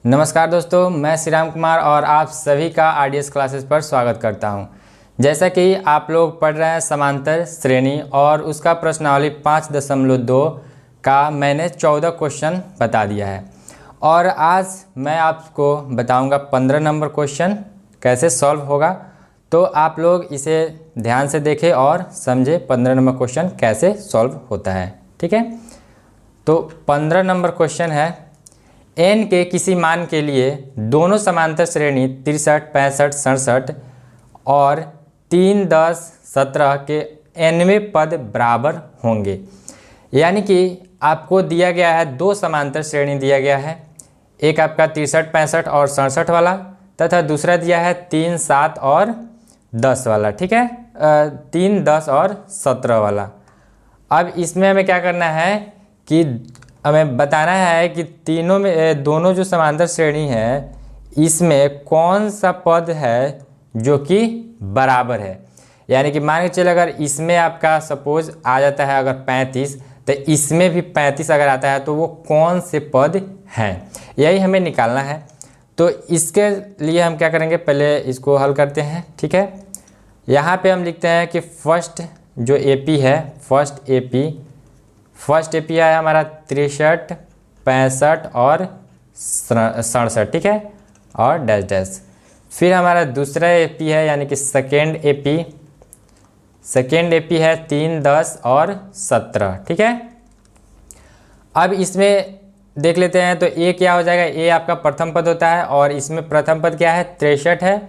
नमस्कार दोस्तों, मैं श्री राम कुमार और आप सभी का आरडीएस क्लासेस पर स्वागत करता हूं। जैसा कि आप लोग पढ़ रहे हैं समांतर श्रेणी और उसका प्रश्नावली 5.2 का मैंने 14 क्वेश्चन बता दिया है और आज मैं आपको बताऊंगा 15 नंबर क्वेश्चन कैसे सॉल्व होगा। तो आप लोग इसे ध्यान से देखें और समझे 15 नंबर क्वेश्चन कैसे सॉल्व होता है। ठीक है, तो 15 नंबर क्वेश्चन है, n के किसी मान के लिए दोनों समांतर श्रेणी 63, 65, 67 और 3, 10, 17 के nवें पद बराबर होंगे। यानी कि आपको दिया गया है दो समांतर श्रेणी दिया गया है, एक आपका 63, 65 और 67 वाला तथा दूसरा दिया है 3, 7 और 10 वाला। ठीक है, 3, 10 और 17 वाला। अब इसमें हमें क्या करना है कि हमें बताना है कि तीनों में दोनों जो समांतर श्रेणी है इसमें कौन सा पद है जो कि बराबर है। यानी कि मान के चले अगर इसमें आपका सपोज आ जाता है अगर 35 तो इसमें भी 35 अगर आता है तो वो कौन से पद हैं, यही हमें निकालना है। तो इसके लिए हम क्या करेंगे, पहले इसको हल करते हैं। ठीक है, यहाँ पे हम लिखते हैं कि फर्स्ट जो एपी है, फर्स्ट एपी है हमारा 63, 65 और 67। ठीक है, और डैश डैश। फिर हमारा दूसरा एपी है यानी कि सेकेंड एपी है 3, 10 और 17। ठीक है, अब इसमें देख लेते हैं तो ए क्या हो जाएगा, ए आपका प्रथम पद होता है और इसमें प्रथम पद क्या है 63 है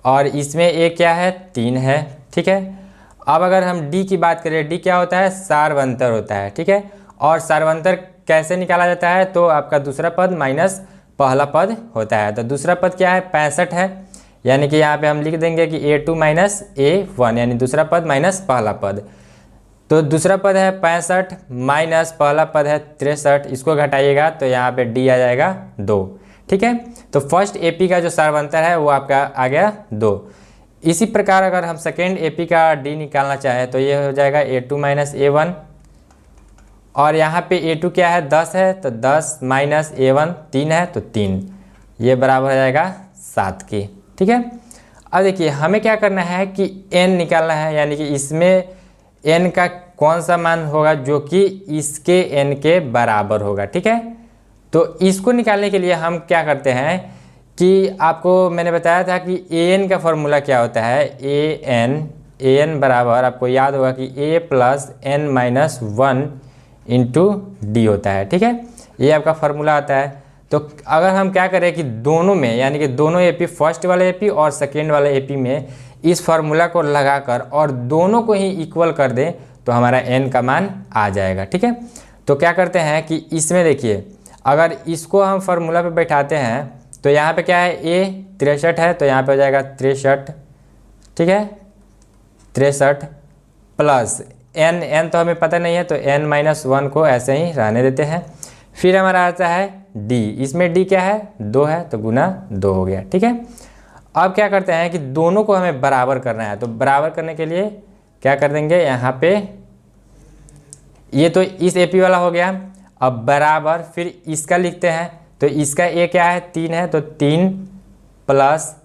और इसमें ए क्या है 3 है। ठीक है, अब अगर हम डी की बात करें, डी क्या होता है, सार्वंतर होता है। ठीक है, और सार्वंतर कैसे निकाला जाता है, तो आपका दूसरा पद माइनस पहला पद होता है। तो दूसरा पद क्या है 65 है, यानी कि यहाँ पे हम लिख देंगे कि A2 माइनस A1 यानी दूसरा पद माइनस पहला पद। तो दूसरा पद है 65 माइनस पहला पद है 63, इसको घटाइएगा तो यहाँ पे डी आ जाएगा 2। ठीक है, तो फर्स्ट एपी का जो सार्वंतर है वो आपका आ गया 2। इसी प्रकार अगर हम सेकेंड एपी का डी निकालना चाहें तो ये हो जाएगा A2 माइनस A1 और यहाँ पे A2 क्या है 10 है तो 10 माइनस A1 3 है तो 3, ये बराबर हो जाएगा 7 की। ठीक है, अब देखिए हमें क्या करना है कि n निकालना है, यानी कि इसमें n का कौन सा मान होगा जो कि इसके n के बराबर होगा। ठीक है, तो इसको निकालने के लिए हम क्या करते हैं कि आपको मैंने बताया था कि an का फॉर्मूला क्या होता है, an बराबर आपको याद होगा कि a plus n minus 1 into D होता है। ठीक है, ये आपका फॉर्मूला आता है। तो अगर हम क्या करें कि दोनों में यानी कि दोनों एपी, फर्स्ट वाले एपी और सेकेंड वाले एपी में इस फार्मूला को लगाकर और दोनों को ही इक्वल कर दें तो हमारा n का मान आ जाएगा। ठीक है, तो क्या करते हैं कि इसमें देखिए अगर इसको हम फार्मूला पे बैठाते हैं तो यहाँ पे क्या है, a 63 है तो यहाँ पे हो जाएगा 63। ठीक है, 63 प्लस n तो हमें पता नहीं है तो n माइनस 1 को ऐसे ही रहने देते हैं। फिर हमारा आता है d, इसमें d क्या है 2 है तो गुना 2 हो गया। ठीक है, अब क्या करते हैं कि दोनों को हमें बराबर करना है, तो बराबर करने के लिए क्या कर देंगे, यहाँ पे ये तो इस एपी वाला हो गया। अब बराबर फिर इसका लिखते हैं तो इसका a क्या है 3 है तो 3 प्लस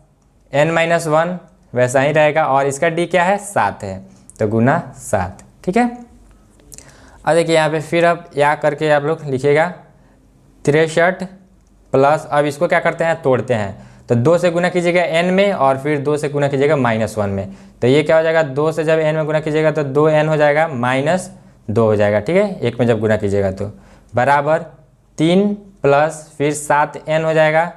n माइनस 1 वैसा ही रहेगा और इसका d क्या है 7 है तो गुना 7। ठीक है, अब देखिए यहाँ पे फिर अब या करके आप लोग लिखिएगा 63 प्लस, अब इसको क्या करते हैं तोड़ते हैं तो 2 से गुना कीजिएगा n में और फिर 2 से गुना कीजिएगा -1 में, तो ये क्या हो जाएगा 2 से जब n में गुना कीजिएगा तो 2n हो जाएगा माइनस 2 हो जाएगा। ठीक है, 1 में जब गुना कीजिएगा तो बराबर 3 प्लस फिर 7n हो जाएगा,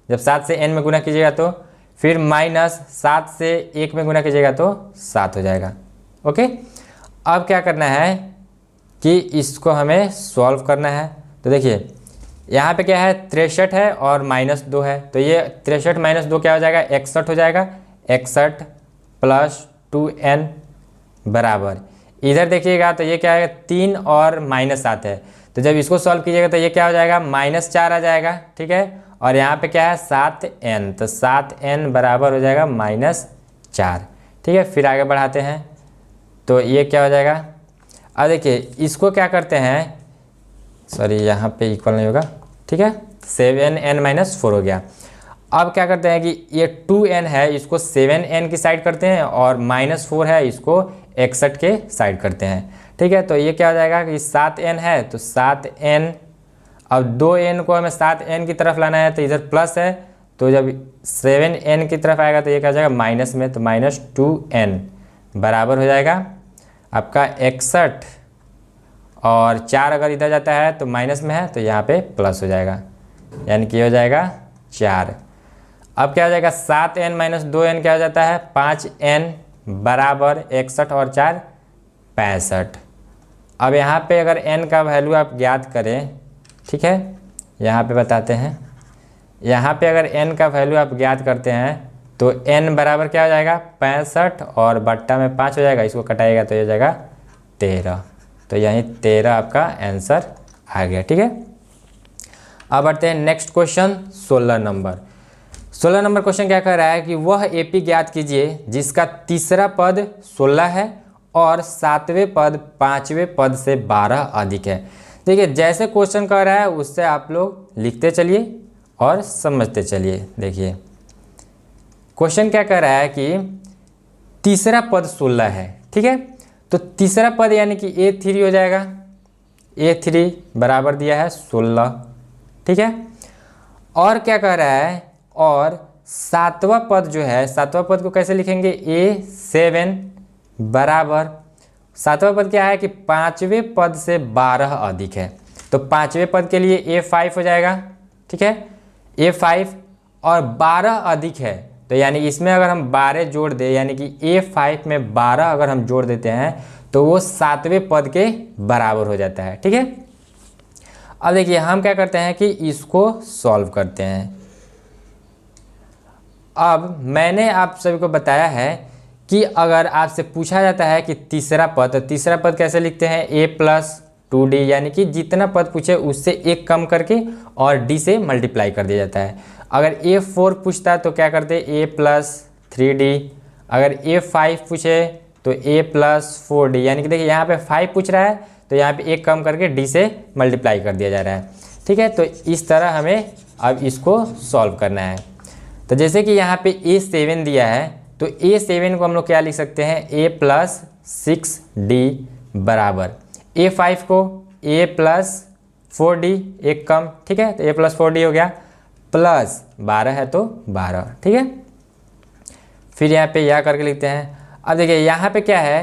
जब 7 से n में गुना कीजिएगा तो फिर माइनस 7 से 1 में गुना कीजिएगा तो 7 हो जाएगा। ओके, अब क्या करना है कि इसको हमें सॉल्व करना है। तो देखिए यहाँ पे क्या है 63 है और -2 है तो ये 63 माइनस 2 क्या हो जाएगा 61 हो जाएगा। 61 प्लस 2n बराबर, इधर देखिएगा तो ये क्या है 3 और -7 है तो जब इसको सॉल्व कीजिएगा तो ये क्या हो जाएगा -4 आ जाएगा। ठीक है, और यहाँ पे क्या है 7n तो 7n बराबर हो जाएगा -4। ठीक है, फिर आगे बढ़ाते हैं तो ये क्या हो जाएगा, अब देखिए इसको क्या करते हैं, सॉरी यहाँ पे इक्वल नहीं होगा। ठीक है, 7n-4 हो गया। अब क्या करते हैं कि ये 2n है इसको 7n की साइड करते हैं और -4 है इसको 61 के साइड करते हैं। ठीक है, तो ये क्या हो जाएगा कि 7n है तो 7n, अब 2n को हमें 7n की तरफ लाना है तो इधर प्लस है, तो जब 7n की तरफ आएगा तो ये क्या हो जाएगा माइनस में, तो -2n बराबर हो जाएगा आपका 61, और 4 अगर इधर जाता है तो माइनस में है तो यहाँ पे प्लस हो जाएगा, यानी कि हो जाएगा 4। अब क्या हो जाएगा 7n - 2n क्या हो जाता है 5n बराबर 61 और 4 65। अब यहाँ पे अगर n का वैल्यू आप ज्ञात करें, ठीक है, यहाँ पे बताते हैं, यहाँ पे अगर n का वैल्यू आप ज्ञात करते हैं तो n बराबर क्या हो जाएगा 65 और बट्टा में 5 हो जाएगा, इसको कटाएगा तो ये हो जाएगा 13, तो यहीं 13 आपका आंसर आ गया। ठीक है, अब बढ़ते हैं next question 16 number. 16 number question क्या कह रहा है कि वह एपी ज्ञात कीजिए जिसका तीसरा पद 16 है और 7वें पद 5वें पद से 12 अधिक है। देखिए जैसे क्वेश्चन कह रहा है उससे आप लोग लिखते चलिए और समझते चलिए। देखिए क्वेश्चन क्या कह रहा है कि तीसरा पद 16 है, ठीक है, तो तीसरा पद यानी कि A3 हो जाएगा, A3 बराबर दिया है 16, ठीक है। और क्या कह रहा है, और सातवां पद जो है, सातवां पद को कैसे लिखेंगे A7 बराबर, सातवां पद क्या है कि 5वें पद से 12 अधिक है, तो 5वें पद के लिए A5 हो जाएगा, ठीक है, A5 और 12 अधिक है, तो यानी इसमें अगर हम 12 जोड़ दें यानी कि A5 में 12 अगर हम जोड़ देते हैं तो वो 7वें पद के बराबर हो जाता है। ठीक है, अब देखिए हम क्या करते हैं कि इसको सॉल्व करते हैं। अब मैंने आप सभी को बताया है कि अगर आपसे पूछा जाता है कि तीसरा पद, तो तीसरा पद कैसे लिखते हैं A+2D, यानी कि जितना पद पूछे उससे एक कम करके और D से मल्टीप्लाई कर दिया जाता है। अगर A4 पूछता तो क्या करते A+3D, अगर A5 पूछे तो A+4D, यानी कि देखिए यहाँ पे 5 पूछ रहा है तो यहाँ पे एक कम करके D से मल्टीप्लाई कर दिया जा रहा है। ठीक है, तो इस तरह हमें अब इसको सॉल्व करना है। तो जैसे कि यहाँ पे A7 दिया है तो A7 को हम लोग क्या लिख सकते हैं A+6D बराबर A5 को A+4D एक कम, ठीक है, तो A+4D हो गया, प्लस 12 है तो 12, ठीक है। फिर यहाँ पे यह करके लिखते हैं। अब देखिए यहाँ पे क्या है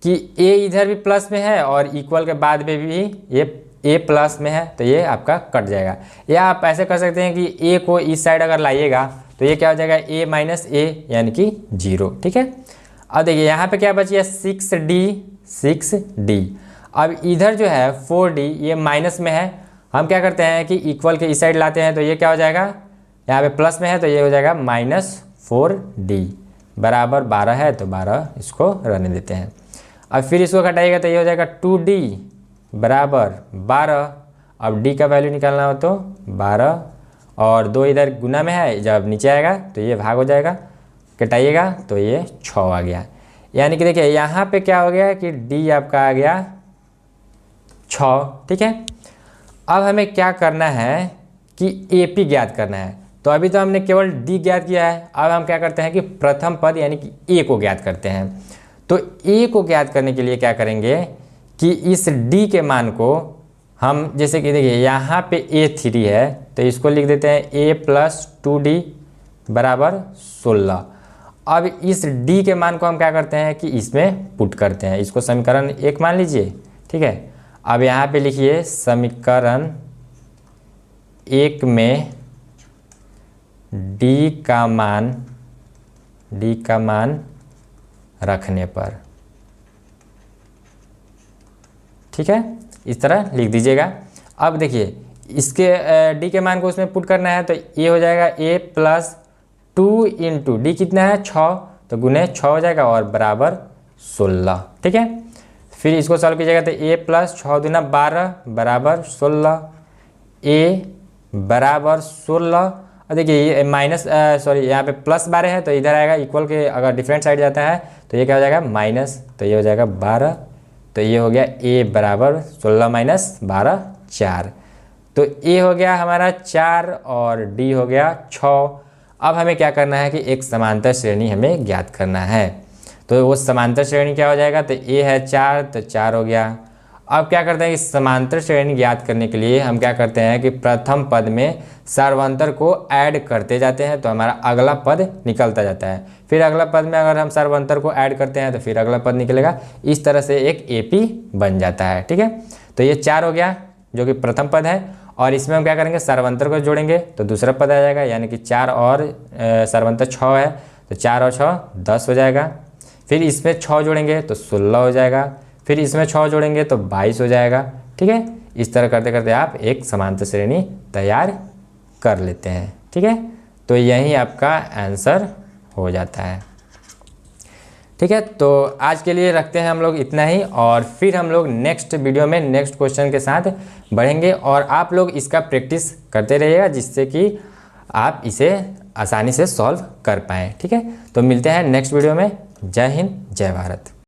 कि A इधर भी प्लस में है और इक्वल के बाद में भी ये A प्लस में है, तो ये आपका कट जाएगा। या आप ऐसे कर सकते हैं कि A को इस साइड अगर लाइएगा तो ये क्या हो जाएगा A-A यानी कि 0, ठीक है। अब देखिए यहाँ पे क्या बचिए 6D। अब इधर जो है 4D ये माइनस में है, हम क्या करते हैं कि इक्वल के इस साइड लाते हैं तो ये क्या हो जाएगा, यहाँ पे प्लस में है तो ये हो जाएगा -4D बराबर 12 है तो 12 इसको रहने देते हैं। अब फिर इसको घटाइएगा तो ये हो जाएगा 2D बराबर 12, अब D का वैल्यू निकालना हो तो 12 और 2 इधर गुना में है, जब नीचे आएगा तो ये भाग हो जाएगा, कटाइएगा तो ये 6 आ गया। यानी कि देखिए यहाँ पे क्या हो गया कि D आपका आ गया 6, ठीक है। अब हमें क्या करना है कि AP ज्ञात करना है, तो अभी तो हमने केवल D ज्ञात किया है, अब हम क्या करते हैं कि प्रथम पद यानी कि A को ज्ञात करते हैं। तो A को ज्ञात करने के लिए क्या करेंगे कि इस D के मान को हम, जैसे कि देखिए यहाँ पे A3 है तो इसको लिख देते हैं A+2D बराबर 16। अब इस D के मान को हम क्या करते हैं कि इसमें पुट करते हैं, इसको समीकरण 1 मान लीजिए, ठीक है। अब यहाँ पे लिखिए समीकरण 1 में D का मान रखने पर, ठीक है, इस तरह लिख दीजिएगा। अब देखिए इसके D के मान को उसमें पुट करना है तो ये हो जाएगा A+2 इंटू D कितना है 6, तो गुने 6 हो जाएगा और बराबर 16, ठीक है। फिर इसको सॉल्व कीजिएगा तो A+6 दूना 12 बराबर 16, A बराबर 16। और देखिए ये यहाँ पे +12 है तो इधर आएगा इक्वल के, अगर डिफरेंट साइड जाता है तो ये क्या हो जाएगा माइनस, तो ये हो जाएगा 12, तो ये हो गया A बराबर 16 - 12 4। तो ए हो गया हमारा 4 और डी हो गया 6। अब हमें क्या करना है कि एक समांतर श्रेणी हमें ज्ञात करना है। तो वो समांतर श्रेणी क्या हो जाएगा, तो ए है 4 तो 4 हो गया। अब क्या करते हैं कि समांतर श्रेणी ज्ञात करने के लिए हम क्या करते हैं कि प्रथम पद में सर्वांतर को ऐड करते जाते हैं, तो हमारा अगला पद निकलता जाता है। फिर अगला पद में अगर हम सर्वांतर को ऐड करते हैं तो फिर अगला पद निकलेगा। इस तरह से एक एपी बन जाता है। ठीक है, तो ये 4 हो गया जो कि प्रथम पद है, और इसमें हम क्या करेंगे सर्वांतर को जोड़ेंगे तो दूसरा पद आ जाएगा, यानी कि 4 और सर्वांतर 6 है तो 4 और 6 10 हो जाएगा। फिर इसमें 6 जोड़ेंगे तो 16 हो जाएगा। फिर इसमें 6 जोड़ेंगे तो 22 हो जाएगा। ठीक है, इस तरह करते करते आप एक समांतर श्रेणी तैयार कर लेते हैं। ठीक है, तो यही आपका आंसर हो जाता है। ठीक है, तो आज के लिए रखते हैं हम लोग इतना ही, और फिर हम लोग नेक्स्ट वीडियो में नेक्स्ट क्वेश्चन के साथ बढ़ेंगे, और आप लोग इसका प्रैक्टिस करते रहिएगा जिससे कि आप इसे आसानी से सॉल्व कर पाएँ। ठीक है, तो मिलते हैं नेक्स्ट वीडियो में। जय हिंद, जय भारत।